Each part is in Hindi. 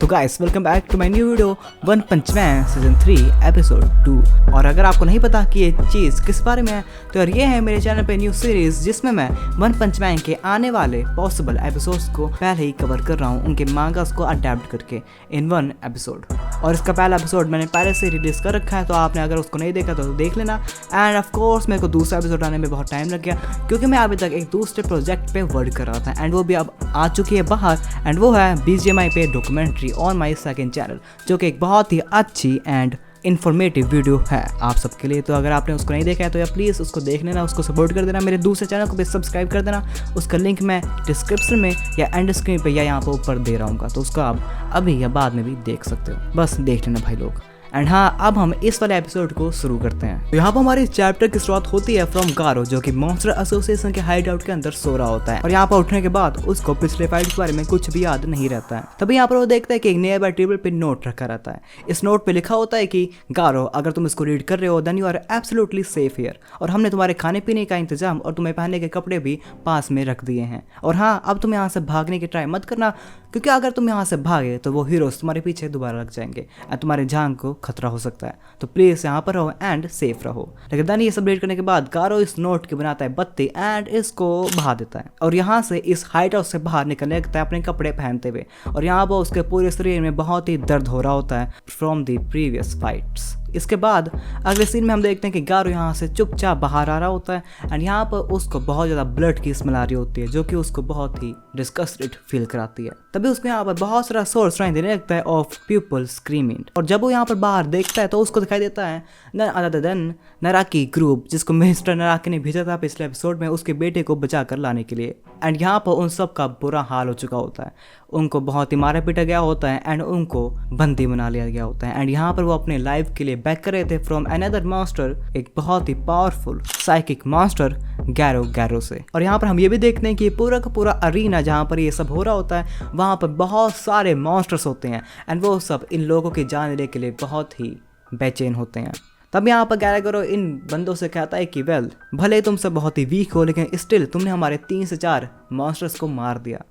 तो guys welcome back to my new video One Punch Man season 3 episode 2। और अगर आपको नहीं पता कि ये चीज़ किस बारे में है तो यार ये है मेरे चैनल पे न्यू सीरीज जिसमें मैं वन पंच मैन के आने वाले पॉसिबल एपिसोड्स को पहले ही कवर कर रहा हूँ उनके मांगास को अडेप्ट करके इन वन एपिसोड। और इसका पहला एपिसोड मैंने पहले से रिलीज कर रखा है, तो आपने अगर उसको नहीं देखा तो देख लेना। एंड ऑफ कोर्स मेरे को दूसरा एपिसोड आने में बहुत टाइम लग गया क्योंकि मैं अभी तक एक दूसरे प्रोजेक्ट पे वर्क कर रहा था एंड वो भी अब आ चुकी है बाहर एंड वो है BGMI पे documentary on my second channel, जो कि एक बहुत ही अच्छी एंड इन्फॉर्मेटिव वीडियो है आप सबके लिए। तो अगर आपने उसको नहीं देखा है तो या प्लीज़ उसको देख लेना, उसको सपोर्ट कर देना, मेरे दूसरे चैनल को भी सब्सक्राइब कर देना। उसका लिंक मैं डिस्क्रिप्शन में या एंड स्क्रीन पे या यहाँ पर ऊपर दे रहा हूँ, तो उसको आप अभी या बाद में भी देख सकते हो, बस देख लेना भाई लोग। एंड हाँ, अब हम इस वाले एपिसोड को शुरू करते हैं। तो यहाँ पर हमारे चैप्टर की शुरुआत होती है फ्रॉम गारो, जो कि मॉन्स्टर एसोसिएशन के हाइड आउट के अंदर सो रहा होता है और यहाँ पर उठने के बाद उसको पिछले फाइट के बारे में कुछ भी याद नहीं रहता है। तभी यहाँ पर वो देखता है कि एक नियर बाय टेबल पे नोट रखा रहता है। इस नोट पे लिखा होता है कि गारो, अगर तुम इसको रीड कर रहे हो then you are absolutely safe here, और हमने तुम्हारे खाने पीने का इंतजाम और तुम्हें पहनने के कपड़े भी पास में रख दिए हैं। और हाँ, अब तुम यहाँ से भागने की ट्राई मत करना क्योंकि अगर तुम यहाँ से भागे तो वो हीरोज तुम्हारे पीछे दोबारा लग जाएंगे और तुम्हारी जान को खतरा हो सकता है। तो प्लीज यहाँ पर रहो एंड सेफ रहो। लेकिन देन ये सब रीड करने के बाद गारो इस नोट के बनाता है बत्ती एंड इसको बहा देता है और यहाँ से इस हाइट हाउस से बाहर निकलने लगता है अपने कपड़े पहनते हुए। और यहाँ पर उसके पूरे शरीर में बहुत ही दर्द हो रहा होता है फ्रॉम द प्रीवियस फाइट्स। इसके बाद अगले सीन में हम देखते हैं कि गारो यहाँ से चुपचाप बाहर आ रहा होता है एंड यहाँ पर उसको बहुत ज़्यादा ब्लड की स्मेल आ रही होती है, जो कि उसको बहुत ही डिस्गस्टेड फील कराती है। तभी उसको यहाँ पर बहुत सारा सोर्स सुनाई देने लगता है ऑफ पीपल स्क्रीमिंग। और जब वो यहाँ पर बाहर देखता है तो उसको दिखाई देता है नन अदर देन नाराकी ग्रुप, जिसको मिस्टर नाराकी ने भेजा था पिछले एपिसोड में उसके बेटे को बचा कर लाने के लिए। एंड यहाँ पर उन सब का बुरा हाल हो चुका होता है, उनको बहुत ही मारा पीटा गया होता है एंड उनको बंदी बना लिया गया होता है। एंड यहाँ पर वो अपने लाइफ के लिए बैक कर रहे थे फ्रॉम अनदर मॉन्स्टर, एक बहुत ही पावरफुल साइकिक मॉन्स्टर गैरो से। और यहाँ पर हम ये भी देखते हैं कि पूरा का पूरा अरीना जहाँ पर ये सब हो रहा होता है वहाँ पर बहुत सारे मॉन्स्टर्स होते हैं एंड वो सब इन लोगों की जान लेने के लिए बहुत ही बेचैन होते हैं। तब यहाँ पर गैरो इन बंदों से कहता है कि वेल, भले तुम सब बहुत ही वीक हो लेकिन स्टिल तुमने हमारे 3 से 4 मॉन्स्टर्स को मार दिया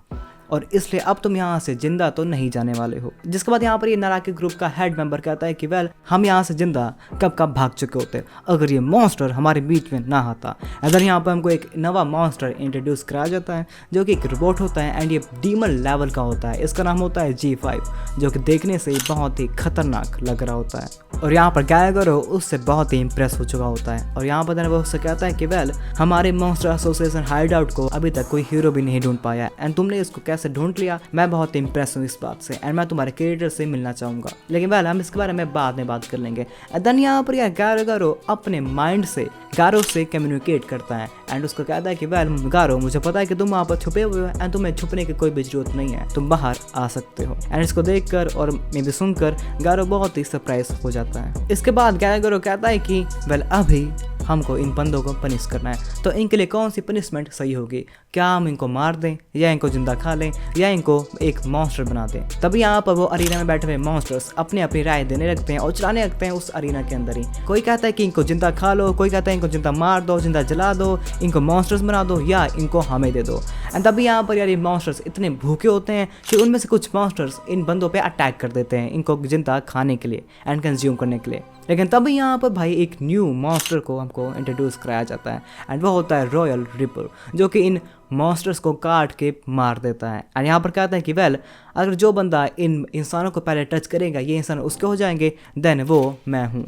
और इसलिए अब तुम यहाँ से जिंदा तो नहीं जाने वाले हो। जिसके बाद यहाँ पर ये नाराकी ग्रुप का हेड मेंबर कहता है कि वेल, हम यहाँ से जिंदा कब भाग चुके होते अगर ये मॉन्स्टर हमारे बीच में ना आता। अगर यहाँ पर हमको एक नवा मॉन्स्टर इंट्रोड्यूस कराया जाता है जो कि एक रोबोट होता है एंड ये डीमन लेवल का होता है। इसका नाम होता है G5, जो कि देखने से ही बहुत ही खतरनाक लग रहा होता है। और यहाँ पर गैरो उससे बहुत ही इंप्रेस हो चुका होता है और यहाँ पर वो उससे कहता है कि वेल, हमारे मॉन्स्टर एसोसिएशन हाइड आउट को अभी तक कोई हीरो भी नहीं ढूंढ पाया एंड तुमने इसको कैसे ढूंढ लिया, मैं बहुत इंप्रेस हूँ इस बात से एंड मैं तुम्हारे क्रिएटर से मिलना चाहूंगा। लेकिन वेल, हम इसके बारे में बाद में बात कर लेंगे। देन यहाँ पर गैरो अपने माइंड से गारो से कम्युनिकेट करता है एंड उसको कहता है कि वेल गारो, मुझे पता है कि तुम वहाँ पर छुपे हुए हो एंड तुम्हें छुपने की कोई भी जरूरत नहीं है, तुम बाहर आ सकते हो। एंड इसको देखकर और मे भी सुनकर गारो बहुत ही सरप्राइज हो जाता है। इसके बाद गैरो कहता है कि वेल, अभी हमको इन बंदों को पनिश करना है, तो इनके लिए कौन सी पनिशमेंट सही होगी? क्या हम इनको मार दें या इनको जिंदा खा लें या इनको एक मॉन्स्टर बना दें? तभी यहाँ पर वो अरीना में बैठे हुए मॉन्स्टर्स अपनी अपनी राय देने लगते हैं और चलाने लगते हैं उस अरीना के अंदर ही। कोई कहता है कि इनको जिंदा खा लो, कोई कहता है इनको जिंदा मार दो, जिंदा जला दो, इनको मॉन्स्टर्स बना दो या इनको हमें दे दो। एंड तभी यहाँ पर यार ये मॉन्स्टर्स इतने भूखे होते हैं कि उनमें से कुछ मॉन्स्टर्स इन बंदों पे अटैक कर देते हैं इनको जिंदा खाने के लिए एंड कंज्यूम करने के लिए। लेकिन तभी यहाँ पर भाई एक न्यू मॉन्स्टर को हमको इंट्रोड्यूस कराया जाता है एंड वो होता है रॉयल रिपर, जो कि इन मॉन्स्टर्स को काट के मार देता है। एंड यहाँ पर कहता है कि वेल, अगर जो बंदा इन इंसानों को पहले टच करेगा ये इंसान उसके हो जाएंगे, देन वो मैं हूँ।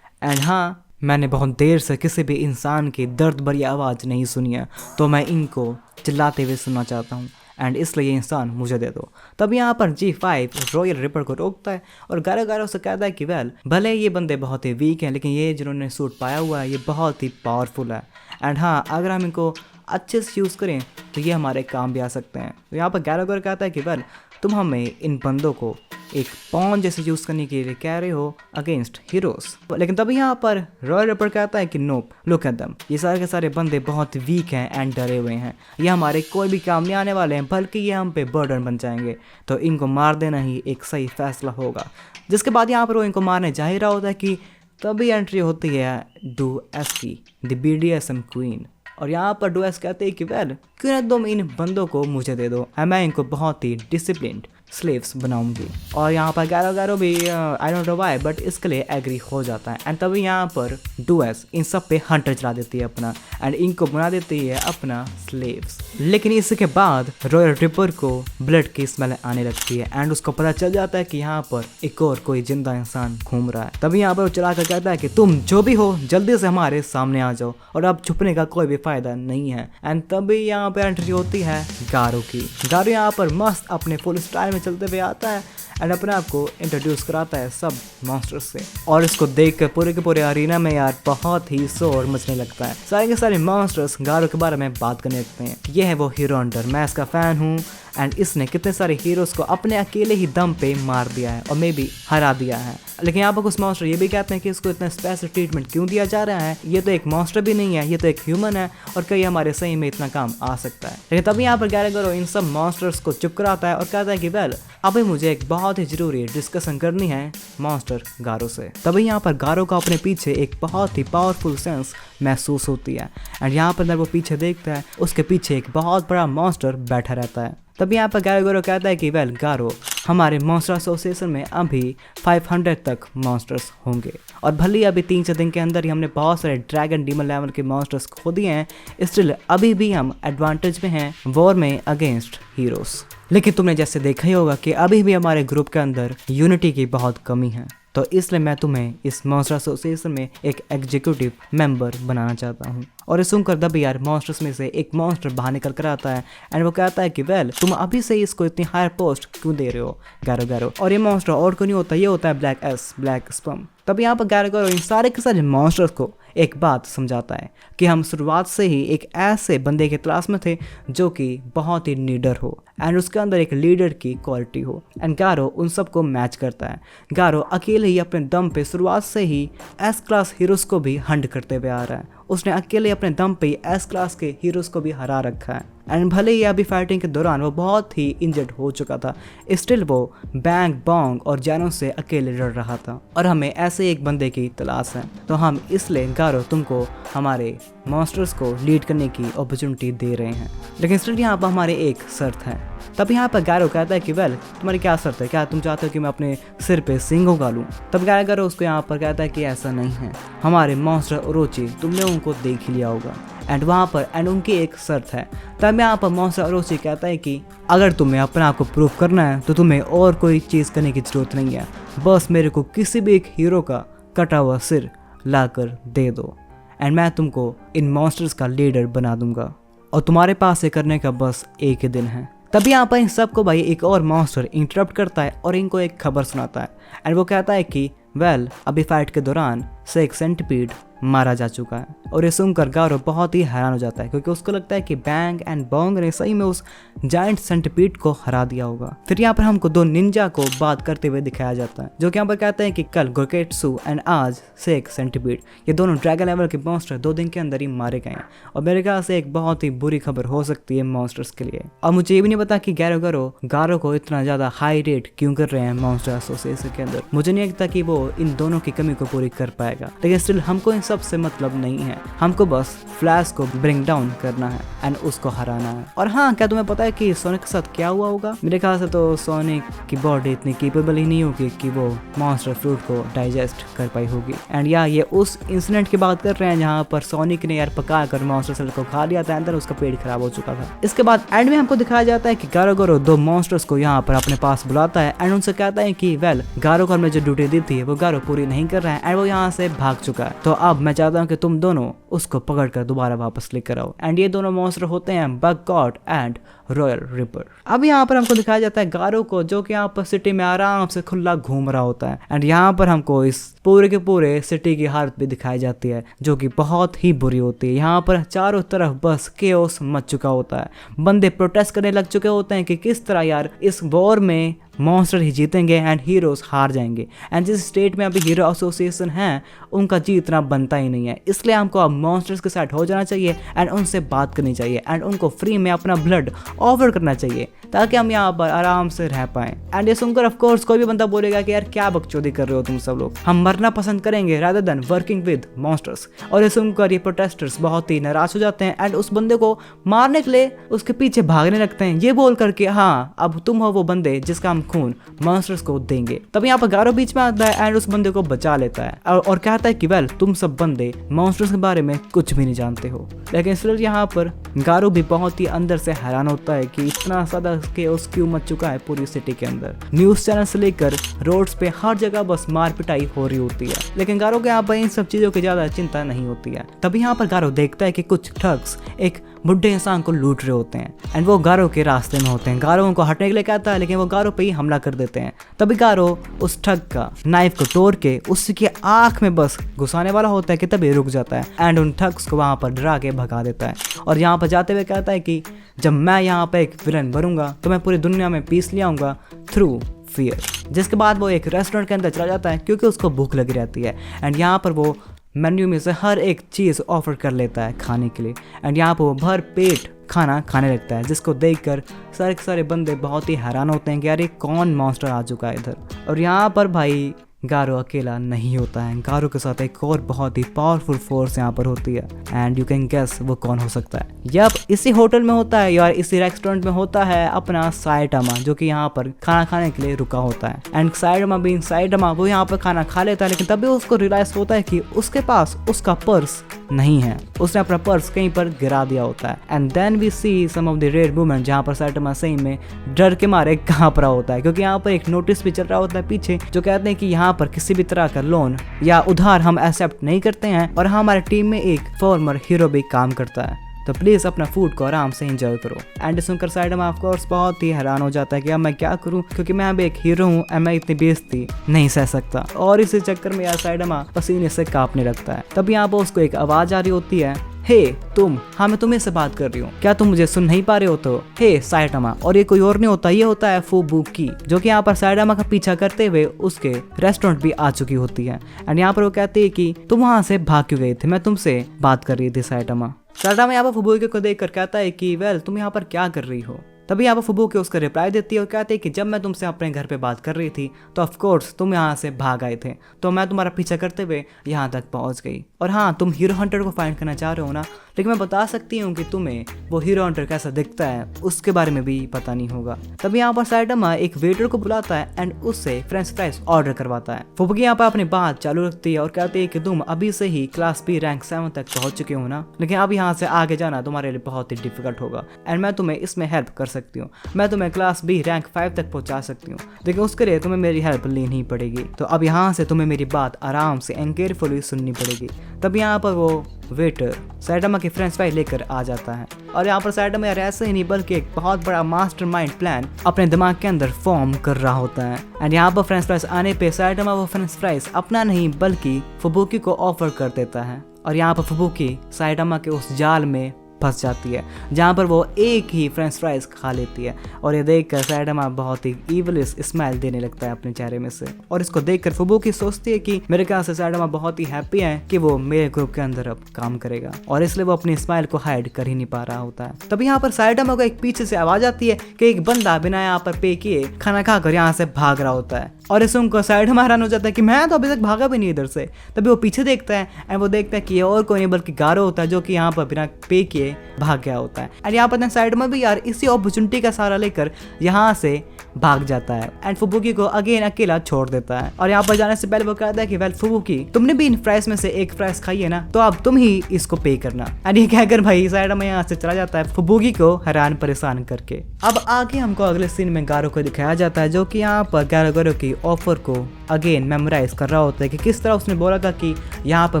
एंड हाँ, मैंने बहुत देर से किसी भी इंसान की दर्द भरी आवाज़ नहीं सुनी है, तो मैं इनको चिल्लाते हुए सुनना चाहता हूँ एंड इसलिए ये इंसान मुझे दे दो। तब यहाँ पर G5 रॉयल रिपर को रोकता है और गारो से कहता है कि वेल, भले ये बंदे बहुत ही वीक हैं लेकिन ये जिन्होंने सूट पाया हुआ है ये बहुत ही पावरफुल है एंड हाँ, अगर हम इनको अच्छे से यूज़ करें तो ये हमारे काम भी आ सकते हैं। तो यहाँ पर गारो कहता है कि वेल, तुम हमें इन बंदों को एक पॉन जैसे यूज़ करने के लिए कह रहे हो अगेंस्ट हीरोज। लेकिन तभी यहाँ पर रॉयल रिपर कहता है कि नोप, लुक एट देम, ये सारे के सारे बंदे बहुत वीक हैं एंड डरे हुए हैं, ये हमारे कोई भी काम नहीं आने वाले हैं बल्कि ये हम पे बर्डन बन जाएंगे, तो इनको मार देना ही एक सही फैसला होगा। जिसके बाद यहाँ पर वो इनको मारने जा ही रहा होता है कि तभी एंट्री होती है डुएस की, द BDSM क्वीन। और यहाँ पर डुएस कहते हैं कि वेल, क्यों ना तुम इन बंदों को मुझे दे दो, मैं इनको बहुत ही डिसिप्लिन्ड स्लेव्स बनाऊंगी। और यहाँ पर गारो गारो भी I don't know why but इसके लिए एग्री हो जाता है। एंड तभी यहाँ पर डुएस इन सब पे हंटर चला देती है अपना, एंड इनको बना देती है अपना स्लेव्स। लेकिन इसके बाद रॉयल रिपर को ब्लड की स्मेल आने लगती है एंड उसको पता चल जाता है कि यहाँ पर एक और कोई जिंदा इंसान घूम रहा है। तभी यहाँ पर वो चला कर कहता है कि तुम जो भी हो जल्दी से हमारे सामने आ जाओ और अब छुपने का कोई भी फायदा नहीं है। एंड तभी यहाँ पर एंट्री होती है गारो की। गारो यहाँ पर मस्त अपने फुल स्टाइल में चलते हुए आता है एंड अपने आप को इंट्रोड्यूस कराता है सब मॉन्स्टर्स से। और इसको देख कर पूरे के पूरे अरीना में यार बहुत ही शोर मचने लगता है। सारे के सारे मॉन्स्टर्स गारो के बारे में बात करने लगते हैं। ये है वो हीरो हंटर, मैं इसका फैन हूँ एंड इसने कितने सारे हीरोज को अपने अकेले ही दम पे मार दिया है और मे भी हरा दिया है। लेकिन यहाँ पर कुछ मॉन्स्टर ये भी कहते हैं कि इसको इतना स्पेशल ट्रीटमेंट क्यों दिया जा रहा है, ये तो एक मॉन्स्टर भी नहीं है, ये तो एक ह्यूमन है और कहीं हमारे सही में इतना काम आ सकता है। लेकिन तभी यहाँ पर गैरेगरो इन सब मॉन्स्टर्स को चुप कराता है और कहता है कि वेल अभी मुझे एक बहुत ही जरूरी डिस्कशन करनी है मॉन्स्टर गारो से। तभी यहाँ पर गारो को अपने पीछे एक बहुत ही पावरफुल सेंस महसूस होती है एंड यहाँ पर जब वो पीछे देखता है उसके पीछे एक बहुत बड़ा मॉन्स्टर बैठा रहता है। तभी यहाँ पर गैरेगरो कहता है कि वेल गारो हमारे मॉन्स्टर एसोसिएशन में अभी 500 तक मॉन्स्टर्स होंगे और भले अभी 3-4 दिन के अंदर ही हमने बहुत सारे ड्रैगन डीमन लेवल के मॉन्स्टर्स खो दिए हैं, स्टिल अभी भी हम एडवांटेज में हैं वॉर में अगेंस्ट हीरोज। लेकिन तुमने जैसे देखा ही होगा कि अभी भी हमारे ग्रुप के अंदर यूनिटी की बहुत कमी है, तो इसलिए मैं तुम्हें इस मॉन्स्टर एसोसिएशन में एक एग्जीक्यूटिव मेंबर बनाना चाहता हूँ। और ये सुनकर दबी यार मॉन्स्टर्स में से एक मॉन्स्टर बाहर निकल कर आता है एंड वो कहता है कि वेल तुम अभी से इसको इतनी हायर पोस्ट क्यों दे रहे हो गैरो गैरो। और ये मॉन्स्टर और क्यों नहीं होता, ये होता है ब्लैक स्पम। तब यहाँ पर गैरेगरो इन सारे के सारे मॉन्स्टर्स को एक बात समझाता है कि हम शुरुआत से ही एक ऐसे बंदे के तलाश में थे जो कि बहुत ही लीडर हो एंड उसके अंदर एक लीडर की क्वालिटी हो। एंड गारो उन सबको मैच करता है। गारो अकेले ही अपने दम पे शुरुआत से ही एस क्लास हीरोज को भी हंट करते हुए आ रहा है। उसने अकेले अपने दम पे एस क्लास के हीरोज को भी हरा रखा है एंड भले ही अभी फाइटिंग के दौरान वो बहुत ही इंजर्ड हो चुका था, स्टिल वो बैंग बॉन्ग और जैनो से अकेले लड़ रहा था और हमें ऐसे एक बंदे की तलाश है। तो हम इसलिए गारो तुमको हमारे मॉन्स्टर्स को लीड करने की अपॉर्चुनिटी दे रहे हैं, लेकिन स्टिल यहाँ पर हमारे एक शर्त है। तब यहाँ पर गारो कहता है कि वेल तुम्हारी क्या शर्त है, क्या तुम चाहते हो कि मैं अपने सिर पे सिंग उगालूं? तब गारो उसको यहाँ पर कहता है कि ऐसा नहीं है, हमारे मॉन्स्टर ओरोची तुमने उनको देख ही लिया होगा एंड वहाँ पर एंड उनकी एक शर्त है। तब यहाँ पर मॉन्स्टर ओरोची कहता है कि अगर तुम्हें अपने आप को प्रूव करना है तो तुम्हें और कोई चीज़ करने की जरूरत नहीं है, बस मेरे को किसी भी एक हीरो का कटा हुआ सिर ला कर दे दो एंड मैं तुमको इन मॉन्स्टर्स का लीडर बना दूंगा और तुम्हारे पास ये करने का बस एक ही दिन है। तभी यहाँ पर इन सबको भाई एक और मॉन्स्टर इंटरप्ट करता है और इनको एक खबर सुनाता है एंड वो कहता है कि वेल अभी फाइट के दौरान से एक सेंटिपीड मारा जा चुका है। और ये सुनकर गारो बहुत ही हैरान हो जाता है क्योंकि उसको लगता है कि बैंग एंड बॉन्ग ने सही में उस जायंट सेंटिपीड को हरा दिया होगा। फिर यहाँ पर हमको दो निंजा को बात करते हुए दिखाया जाता है जो कि यहाँ पर कहते हैं कि कल गोकेट्सु एंड आज सेक सेंटिपीड ये दोनों ड्रैगन लेवल के मॉन्स्टर 2 दिन के अंदर ही मारे गए हैं और मेरे ख्याल से एक बहुत ही बुरी खबर हो सकती है मॉन्स्टर्स के लिए। और मुझे ये भी नहीं पता कि गारो को इतना ज्यादा हाई रेट क्यों कर रहे हैं मॉन्स्टर एसोसिएशन के अंदर। मुझे नहीं लगता कि वो इन दोनों की कमी को पूरी कर पाएगा, लेकिन स्टिल हमको इन सब से मतलब नहीं है, हमको बस फ्लैश को ब्रिंग डाउन करना है एंड उसको हराना है। और हाँ, क्या तुम्हें पता है कि सोनिक के साथ क्या हुआ होगा? मेरे ख्याल से तो सोनिक की बॉडी इतनी केपेबल ही नहीं होगी कि वो मॉन्स्टर फ्रूट को डाइजेस्ट कर पाई होगी। एंड ये उस इंसिडेंट की बात कर रहे हैं जहाँ पर सोनिक ने यार पका कर मॉन्स्टर सेल को खा लिया था, अंदर उसका पेट खराब हो चुका था। इसके बाद एंड में हमको दिखाया जाता है कि गारो 2 मॉन्स्टर्स को यहाँ पर अपने पास बुलाता है एंड उनसे कहता है कि वेल गारो को हमने जो ड्यूटी दी थी वो गारो पूरी नहीं कर रहा है एंड वो यहाँ से भाग चुका है, तो अब मैं चाहता हूँ कि तुम दोनों उसको पकड़कर दोबारा वापस लेकर आओ। एंड ये दोनों मॉन्स्टर होते हैं bug God and royal ripper. अब यहाँ पर हमको दिखाया जाता है गारो को जो कि यहाँ पर सिटी में आराम से खुला घूम रहा होता है एंड यहाँ पर हमको इस पूरे के पूरे सिटी की हालत भी दिखाई जाती है जो कि बहुत ही बुरी होती है। यहाँ पर चारों तरफ बस केओस मच चुका होता है, बंदे प्रोटेस्ट करने लग चुके होते हैं कि किस तरह यार इस वॉर में मॉन्स्टर ही जीतेंगे एंड हीरोज हार जाएंगे। एंड जिस स्टेट में अभी हीरो एसोसिएशन है उनका जीतना बनता ही नहीं है, इसलिए हमको अब मॉन्स्टर्स के साथ हो जाना चाहिए एंड उनसे बात करनी चाहिए एंड उनको फ्री में अपना ब्लड ऑफर करना चाहिए ताकि हम यहाँ पर आराम से रह पाएं। एंड ये सुनकर ऑफ कोर्स कोई भी बंदा बोलेगा कि यार क्या बकचोदी कर रहे हो तुम सब लोग, हम मरना पसंद करेंगे rather than working with monsters. और ये सुनकर ये प्रोटेस्टर्स बहुत ही नाराज हो जाते हैं एंड उस बंदे को मारने के लिए उसके पीछे भागने लगते हैं, ये बोल करके हाँ अब तुम हो वो बंदे जिसका हम खून मॉन्स्टर्स को देंगे। तब यहाँ पर गारो बीच में आता है एंड उस बंदे को बचा लेता है और कहता है कि वेल तुम सब बंदे मॉन्स्टर्स के बारे में कुछ भी नहीं जानते हो। लेकिन फिर यहाँ पर गारो भी बहुत ही अंदर से हैरान होता है कि इतना ज्यादा केओस क्यों मच चुका है पूरी सिटी के अंदर। न्यूज चैनल से लेकर रोड्स पे हर जगह बस मार पिटाई हो रही होती है, लेकिन गारो के यहाँ पर इन सब चीजों की ज्यादा चिंता नहीं होती है। तभी यहाँ पर गारो देखता है कि कुछ ठग्स एक बुढ़े इंसान को लूट रहे होते हैं एंड वो गारो के रास्ते में होते हैं। गारो उनको हटने के लिए कहता है लेकिन वो गारो पे ही हमला कर देते हैं। तभी गारो उस ठग का नाइफ को तोड़ के उसकी आंख में बस घुसाने वाला होता है कि तभी रुक जाता है एंड उन ठग्स को वहां पर डरा के भगा देता है। और यहाँ पर जाते हुए कहता है कि जब मैं यहाँ पे एक विलन बनूंगा तो मैं पूरी दुनिया में पीस ले आऊंगा थ्रू फियर। जिसके बाद वो एक रेस्टोरेंट के अंदर चला जाता है क्योंकि उसको भूख लगी रहती है एंड यहाँ पर वो मेन्यू में से हर एक चीज़ ऑफर कर लेता है खाने के लिए एंड यहाँ पर वो भर पेट खाना खाने लगता है, जिसको देखकर सारे के सारे बंदे बहुत ही हैरान होते हैं कि यार ये कौन मॉन्स्टर आ चुका है इधर। और यहाँ पर भाई गारो अकेला नहीं होता है, गारो के साथ एक और बहुत ही पावरफुल फोर्स यहाँ पर होती है एंड यू कैन गेस वो कौन हो सकता है। यप, इसी होटल में होता है या इसी रेस्टोरेंट में होता है अपना साइटामा, जो कि यहाँ पर खाना खाने के लिए रुका होता है। एंड साइटामा वो यहाँ पर खाना खा लेता है, लेकिन तभी उसको रियलाइज होता है कि उसके पास उसका पर्स नहीं है, उसने अपना पर्स कहीं पर गिरा दिया होता है। And then we see some of the rare movement जहाँ पर साइटामा सही में डर के मारे कांप रहा होता है, क्योंकि यहाँ पर एक नोटिस भी चल रहा होता है पीछे जो कहते हैं कि यहाँ पर किसी भी तरह का लोन या उधार हम एक्सेप्ट नहीं करते हैं और हमारी टीम में एक फॉर्मर हीरो भी काम करता है, तो प्लीज अपना फूड को आराम से एंजॉय करो। एंड सुनकर साइटामा ऑफ कोर्स बहुत ही हैरान हो जाता है कि अब मैं क्या करूं, क्योंकि मैं अब एक हीरो हूं और मैं इतनी बेइज्जती नहीं सह सकता। और इसी चक्कर में यार साइटामा पसीने से कांपने लगता है। तब यहाँ पर उसको एक आवाज आ रही होती है, हे तुम, हाँ मैं तुम्हें से बात कर रही हूँ, क्या तुम मुझे सुन नहीं पा रहे हो? तो हे साइटामा, और ये कोई और नहीं होता, ये होता है फुबुकी, जो कि यहाँ पर साइटामा का पीछा करते हुए उसके रेस्टोरेंट भी आ चुकी होती है। एंड यहाँ पर वो कहती है कि तुम वहां से भाग क्यों गए थे, मैं तुमसे बात कर रही थी साइटामा। साइटामा यहाँ पर फुबुकी को देख कर कहता है कि वेल तुम यहाँ पर क्या कर रही हो। तभी यहाँ पर फुबुकी उसका रिप्लाई देती है और कहती है कि जब मैं तुमसे अपने घर पे बात कर रही थी तो ऑफ कोर्स तुम यहाँ से भाग आए थे, तो मैं तुम्हारा पीछा करते हुए यहाँ तक पहुँच गई। और हाँ, तुम हीरो हंटर को फाइंड करना चाह रहे हो ना, लेकिन मैं बता सकती हूँ कि तुम्हें वो हीरो हंटर कैसा दिखता है उसके बारे में भी पता नहीं होगा। तभी यहाँ पर साइटामा एक वेटर को बुलाता है एंड उससे फ्रेंच फ्राइज ऑर्डर करवाता है। फुबुकी यहाँ पर अपनी बात चालू रखती है और कहती है कि तुम अभी से ही क्लास बी रैंक 7 तक पहुंच चुके हो ना, लेकिन अब यहाँ से आगे जाना तुम्हारे लिए बहुत ही डिफिकल्ट होगा एंड मैं तुम्हें इसमें हेल्प कर सकती हूँ। मैं तुम्हें क्लास बी रैंक 5 तक पहुंचा सकती हूँ, लेकिन उसके लिए तुम्हें मेरी हेल्प लेनी पड़ेगी। तो अब यहाँ से तुम्हें मेरी बात आराम से एंड केयरफुली सुननी पड़ेगी। तब यहाँ पर वो वेटर साइटामा की फ्रेंच फ्राई लेकर आ जाता है और यहाँ पर साइटामा यार ऐसे ही नहीं बल्कि एक बहुत बड़ा मास्टरमाइंड प्लान अपने दिमाग के अंदर फॉर्म कर रहा होता है। एंड यहाँ पर फ्रेंच फ्राइज आने पे साइटामा वो फ्रेंच फ्राइज अपना नहीं बल्कि फुबुकी को ऑफर कर देता है और यहाँ पर फुबुकी साइटामा के उस जाल में फंस जाती है जहाँ पर वो एक ही फ्रेंच फ्राइज खा लेती है। और ये देखकर साइटामा बहुत ही इवलिश स्माइल देने लगता है अपने चेहरे में से, और इसको देखकर फुबुकी सोचती है कि मेरे ख्याल से साइटामा बहुत ही हैप्पी है कि वो मेरे ग्रुप के अंदर अब काम करेगा, और इसलिए वो अपनी स्माइल को हाइड कर ही नहीं पा रहा होता है। तभी यहाँ पर साइटामा को एक पीछे से आवाज आती है कि एक बंदा बिना यहाँ पर पे किए खाना खाकर यहाँ से भाग रहा होता है, और इस उनको साइटामा हैरान हो जाता है कि मैं तो अभी तक भागा भी नहीं इधर से। तभी वो पीछे देखता है एंड वो देखता है कि ये और कोई नहीं बल्कि गारो होता है, जो कि यहाँ पर बिना पे किए भाग गया होता है। एंड यहाँ पर साइटामा भी यार इसी अपॉर्चुनिटी का सहारा लेकर यहाँ से भाग जाता है एंड फुबुकी को अगेन अकेला छोड़ देता है। और यहाँ पर जाने से पहले वो कहता है कि वेल फुबुकी, तुमने भी इन फ्राइज में से एक फ्राइज खाई है ना, तो अब तुम ही इसको पे करना। एंड ये कहकर भाई साइटामा यहाँ से चला जाता है फुबुकी को हैरान परेशान करके। अब आगे हमको अगले सीन में गारो को दिखाया जाता है, जो कि यहाँ पर गारो की ऑफर को अगेन मेमोराइज कर रहा होता है कि किस तरह उसने बोला था कि यहाँ पर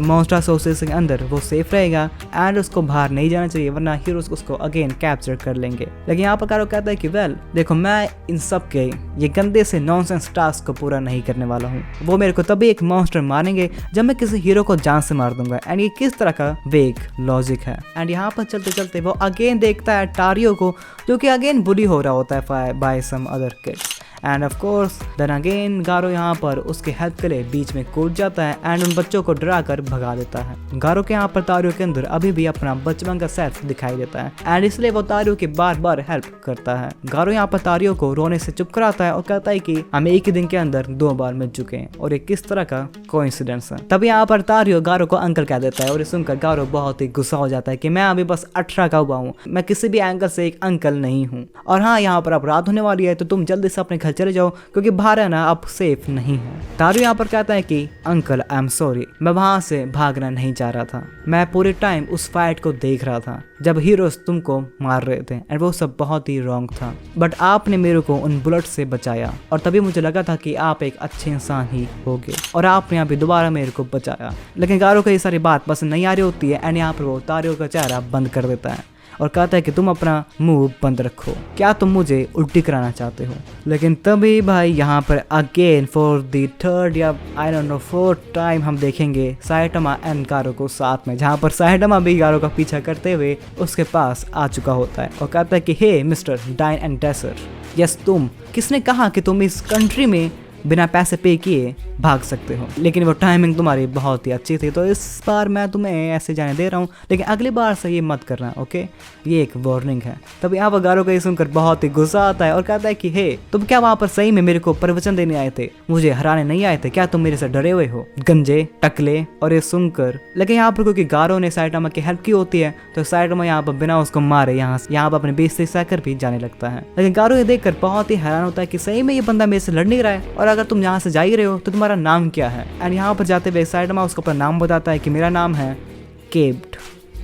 मॉन्स्टर एसोसिएशन के अंदर वो सेफ रहेगा एंड उसको बाहर नहीं जाना चाहिए वरना हीरोज उसको अगेन कैप्चर कर लेंगे। लेकिन यहाँ पर गारो कहता है कि वेल देखो, मैं इन सब के ये गंदे से नॉनसेंस टास्क को पूरा नहीं करने वाला हूँ। वो मेरे को तभी एक मॉन्स्टर मारेंगे जब मैं किसी हीरो को जान से मार दूंगा। एंड ये किस तरह का वेग लॉजिक है। एंड यहाँ पर चलते चलते वो अगेन देखता है टारियो को, जो कि अगेन बुली हो रहा होता है by some other kids. And of course then again गारो यहाँ पर उसके हेल्प के लिए बीच में कूद जाता है एंड उन बच्चों को डरा कर भगा देता है। गारो के यहाँ पर तारियो के अंदर अभी भी अपना बचपन का सेल्फ दिखाई देता है एंड इसलिए वो तारियो की बार बार हेल्प करता है। गारो यहाँ पर तारियो को रोने से चुप कराता है और कहता है कि हम एक ही दिन के अंदर 2 बार मिल चुके हैं और ये किस तरह का कोइंसिडेंस है। तभी यहाँ पर तारियो गारो को अंकल कह देता है और ये सुनकर गारो बहुत ही गुस्सा हो जाता है कि मैं अभी बस 18 का हुआ हूँ, मैं किसी भी एंगल से एक अंकल नहीं हूँ। और हाँ, यहाँ पर अब रात होने वाली है तो तुम जल्दी से अपने घर चले जाओ क्योंकि बाहर है ना अब सेफ नहीं है। तारियो यहाँ पर कहता है कि अंकल आई एम सॉरी, मैं वहां से भागना नहीं चाह रहा था, मैं पूरे टाइम उस फाइट को देख रहा था जब हीरोज तुमको मार रहे थे एंड वो सब बहुत ही रॉन्ग था, बट आपने मेरे को उन बुलेट से बचाया और तभी मुझे लगा था कि आप एक अच्छे इंसान ही होगे और आपने अभी दोबारा मेरे को बचाया। लेकिन गारो को ये सारी बात पसंद नहीं आ रही होती है एंड यहाँ पर वो तारियो का चेहरा बंद कर देता है और कहता है कि तुम अपना मुंह बंद रखो, क्या तुम मुझे उल्टी कराना चाहते हो। लेकिन तभी भाई यहाँ पर अगेन फॉर द थर्ड या I don't know 4th time हम देखेंगे साइटामा एंड गारो को साथ में, जहाँ पर साइटामा भी गारो का पीछा करते हुए उसके पास आ चुका होता है और कहता है कि hey mister dine and dresser, yes तुम, किसने कहा कि तुम इस कंट्री में बिना पैसे पे किए भाग सकते हो, लेकिन वो टाइमिंग तुम्हारी बहुत ही अच्छी थी तो इस बार मैं तुम्हें ऐसे जाने दे रहा हूँ, लेकिन अगली बार से ये मत करना, ओके, ये एक वार्निंग है। तब यहाँ पर गारो को ये सुनकर बहुत ही गुस्सा आता है और कहता है कि हे तुम क्या वहाँ पर सही में मेरे को प्रवचन देने आए थे, मुझे हराने नहीं आए थे, क्या तुम मेरे से डरे हुए हो गंजे टकले। और ये सुनकर लेकिन यहाँ पर क्योंकि गारो ने साइटामा की हेल्प की होती है तो साइटामा यहाँ पर बिना उसको मारे यहाँ पर अपने बेस से सहकर भी जाने लगता है। लेकिन गारो ये देखकर बहुत ही हैरान होता है कि सही में ये बंदा मेरे से लड़ नहीं रहा है और अगर तुम यहाँ से जा ही रहे हो तो तुम्हारा नाम क्या है। एंड यहाँ पर जाते हुए साइटामा उसको अपना नाम बताता है कि मेरा नाम है केब्ड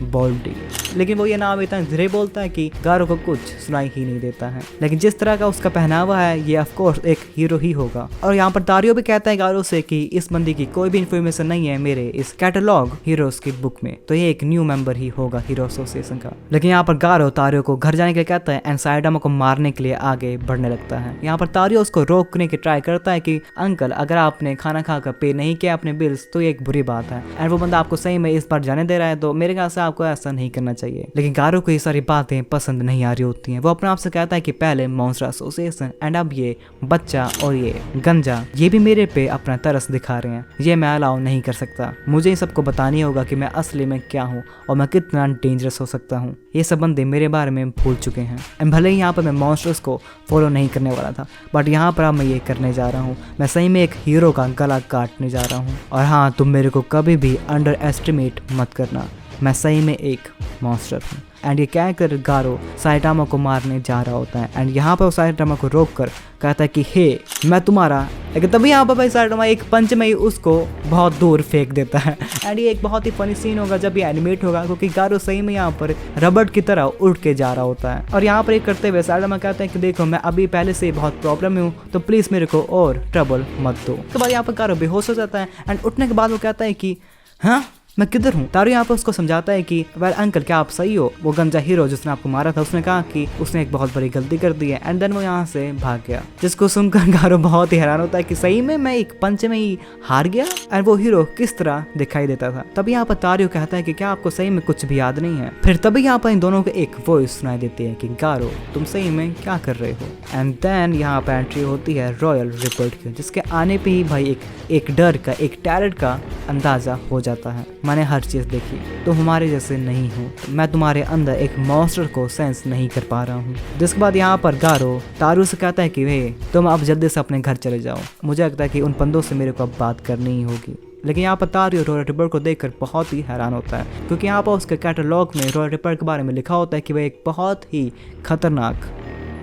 बॉल्डी, लेकिन वो ये नाम इतना धीरे बोलता है कि गारो को कुछ सुनाई ही नहीं देता है। लेकिन जिस तरह का उसका पहनावा है ये ऑफ कोर्स एक हीरो ही होगा। और यहाँ पर तारियो भी कहता है गारो से कि इस बंदी की कोई भी इन्फॉर्मेशन नहीं है मेरे इस कैटलॉग हीरोज की बुक में, तो ये एक न्यू मेंबर ही होगा हीरो एसोसिएशन का। लेकिन यहाँ पर गारो तारियो को घर जाने के लिए कहता है एंड साइटामा को मारने के लिए आगे बढ़ने लगता है। यहाँ पर तारियो उसको रोकने की ट्राई करता है कि अंकल अगर आपने खाना खाकर पे नहीं किया अपने बिल्स तो ये एक बुरी बात है एंड वो बंदा आपको सही में इस बार जाने दे रहा है तो मेरे ख्याल से आपको ऐसा नहीं करना चाहिए। लेकिन गारो को ये सारी बातें पसंद नहीं आ रही होती हैं। वो अपने आप से कहता है कि पहले मॉन्स्टर एसोसिएशन एंड अब ये बच्चा और ये गंजा ये भी मेरे पे अपना तरस दिखा रहे हैं, ये मैं अलाउ नहीं कर सकता। मुझे इन सबको बतानी होगा कि मैं असली में क्या हूँ और मैं कितना डेंजरस हो सकता हूँ। ये सब बंदे मेरे बारे में भूल चुके हैं। भले ही यहाँ पर मैं मॉन्स्टर्स को फॉलो नहीं करने वाला था बट यहाँ पर अब मैं ये करने जा रहा हूँ, मैं सही में एक हीरो का गला काटने जा रहा हूँ। और हाँ, तुम मेरे को कभी भी अंडर एस्टिमेट मत करना, मैं सही में एक मॉन्स्टर हूँ। एंड ये क्या कर गारो साइटामा को मारने जा रहा होता है एंड यहाँ पर साइटामा को रोक कर कहता है कि हे मैं तुम्हारा, लेकिन तभी यहाँ पर भाई साइटामा एक पंच में ही उसको बहुत दूर फेंक देता है। एंड ये एक बहुत ही फनी सीन होगा जब ये एनिमेट होगा क्योंकि गारो सही में यहाँ पर रबड़ की तरह उड़ के जा रहा होता है। और यहाँ पर एक करते हुए साइटामा कहता है कि देखो मैं अभी पहले से बहुत प्रॉब्लम में हूँ तो प्लीज मेरे को और ट्रबल मत दो। उसके बाद यहाँ पर गारो बेहोश हो जाता है एंड उठने के बाद वो कहता है कि हाँ मैं किधर हूँ। तारो यहाँ पर उसको समझाता है कि वेल अंकल क्या आप सही हो, वो गंजा हीरो जिसने आपको मारा था उसने कहा कि उसने एक बहुत बड़ी गलती कर दी है एंड देन वो यहाँ से भाग गया। जिसको सुनकर गारो बहुत ही हैरान होता है कि सही में मैं एक पंच में ही हार गया एंड वो हीरो किस तरह दिखाई देता था। तभी यहाँ पर तारियो कहता है कि क्या आपको सही में कुछ भी याद नहीं है। फिर तभी यहाँ पर इन दोनों को एक वॉइस सुनाई देती है कि गारो तुम सही में क्या कर रहे हो। एंड देन यहाँ पर एंट्री होती है रॉयल रिपोर्ट की, जिसके आने पे ही भाई एक डर का एक टैलेंट का अंदाजा हो जाता है। मैंने हर चीज देखी, तुम हमारे जैसे नहीं हो, मैं तुम्हारे अंदर एक मॉन्स्टर को सेंस नहीं कर पा रहा हूँ। जिसके बाद यहाँ पर गारो तारू से कहता है कि वे तुम अब जल्दी से अपने घर चले जाओ, मुझे लगता है कि उन बंदों से मेरे को अब बात करनी ही होगी। लेकिन यहाँ पर तारियो रॉयल रिपर को देखकर बहुत ही हैरान होता है क्योंकि यहाँ पर उसके कैटलॉग में रॉयल रिपर के बारे में लिखा होता है कि वह एक बहुत ही खतरनाक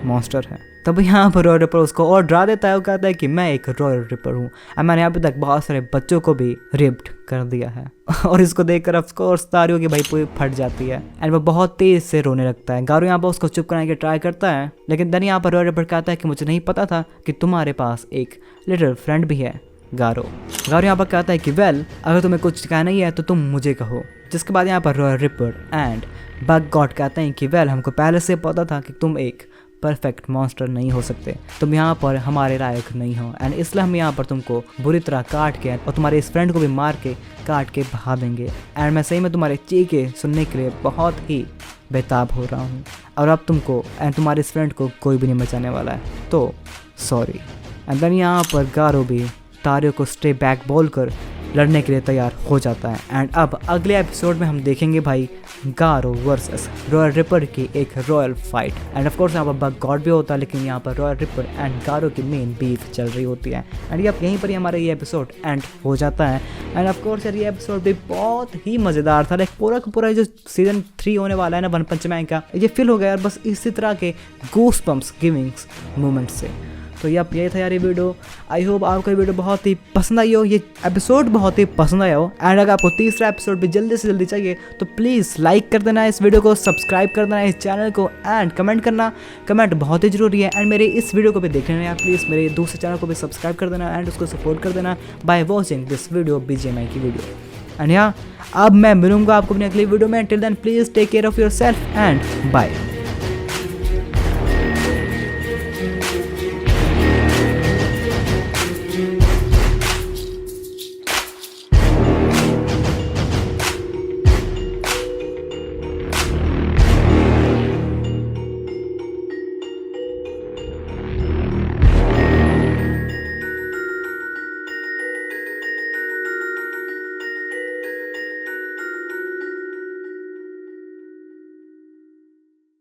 मॉन्स्टर है। तब यहाँ पर रॉयल रिपर उसको और डरा देता है। वो कहता है कि मैं एक रॉयल रिपर हूँ और मैंने अभी तक बहुत सारे बच्चों को भी रिप्ड कर दिया है। और इसको देखकर ऑफ कोर्स तारियो की भाई पूरी फट जाती है एंड वो बहुत तेज से रोने लगता है। गारो यहाँ पर उसको चुप कराने की ट्राई करता है लेकिन देन यहाँ पर रॉयल रिपर कहता है कि मुझे नहीं पता था कि तुम्हारे पास एक लिटिल फ्रेंड भी है गारो। यहाँ पर कहता है कि वेल अगर तुम्हें कुछ कहना ही है तो तुम मुझे कहो। जिसके बाद यहाँ पर royal ripper and bug God कहते हैं कि वेल हमको पहले से पता था कि तुम एक परफेक्ट मॉन्स्टर नहीं हो सकते, तुम यहाँ पर हमारे लायक नहीं हो, एंड इसलिए हम यहाँ पर तुमको बुरी तरह काट के और तुम्हारे इस फ्रेंड को भी मार के काट के बहा देंगे। एंड मैं सही में तुम्हारे चीखे सुनने के लिए बहुत ही बेताब हो रहा हूँ, और अब तुमको एंड तुम्हारे इस फ्रेंड को कोई भी नहीं बचाने वाला है, तो सॉरी। एंड देन यहाँ पर गारो भी तारियो को स्टे बैक बोल कर लड़ने के लिए तैयार हो जाता है। एंड अब अगले एपिसोड में हम देखेंगे भाई गारो वर्सेस रॉयल रिपर की एक royal fight. And of course यहाँ पर बग गॉड भी होता है, लेकिन यहाँ पर रॉयल रिपर एंड गारो की मेन बीफ चल रही होती है। एंड अब यहीं पर ही हमारा ये एपिसोड एंड हो जाता है। एंड ऑफ कोर्स यार ये एपिसोड भी बहुत ही मज़ेदार था। लाइक पूरा का पूरा जो सीजन 3 होने वाला है ना वन पंच मैन का, ये फील हो गया यार बस इसी तरह के गूस बम्प्स गिविंग्स मोमेंट से। तो यही था यार ये वीडियो। आई होप आपको ये वीडियो बहुत ही पसंद आई हो, ये एपिसोड बहुत ही पसंद आया हो। एंड अगर आपको तीसरा एपिसोड भी जल्दी से जल्दी चाहिए तो प्लीज़ लाइक कर देना इस वीडियो को, सब्सक्राइब कर देना इस चैनल को, एंड कमेंट करना। कमेंट बहुत ही ज़रूरी है। एंड मेरे इस वीडियो को भी देख लेना यार प्लीज़, मेरे दूसरे चैनल को भी सब्सक्राइब कर देना एंड उसको सपोर्ट कर देना by watching this video BGMI की वीडियो। एंड अब मैं मिलूंगा आपको अपनी अगली वीडियो में। Till then please take care of yourself and bye.